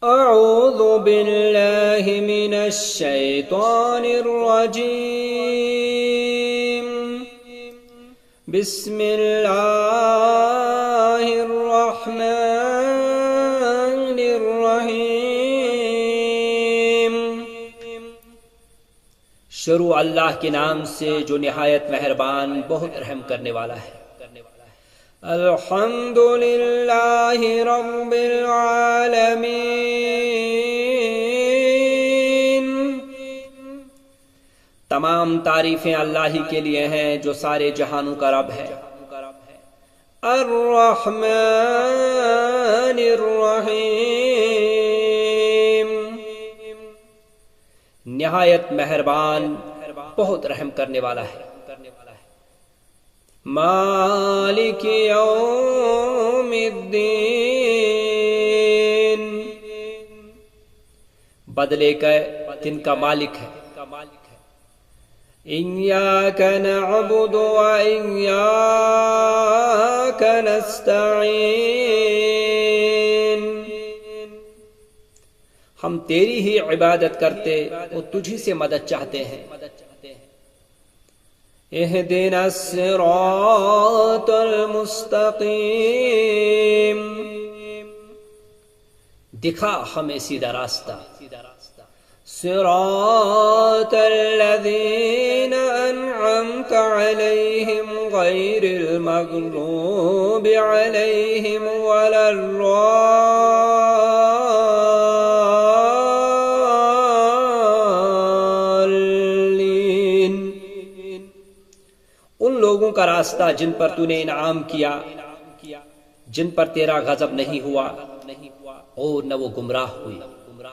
اعوذ باللہ من الشیطان الرجیم بسم اللہ الرحمن الرحیم۔ شروع اللہ کے نام سے جو نہایت مہربان بہت رحم کرنے والا ہے۔ الحمد للہ رب العالمین، تمام تعریفیں اللہ ہی کے لیے ہیں جو سارے جہانوں کا رب ہے۔ الرحمن الرحیم، نہایت مہربان بہت رحم کرنے والا ہے۔ مالک یوم الدین، بدلے کا دن کا مالک ہے۔ ایاک نعبد و ایاک نستعین، ہم تیری ہی عبادت کرتے اور تجھی سے مدد چاہتے ہیں۔ اہدنا الصراط المستقیم، دکھا ہمیں سیدھا راستہ۔ صراط الذین انعمت علیہم غیر المغضوب علیہم ولا الضالین، ان لوگوں کا راستہ جن پر تو نے انعام کیا، جن پر تیرا غضب نہیں ہوا اور نہ وہ گمراہ ہوئی۔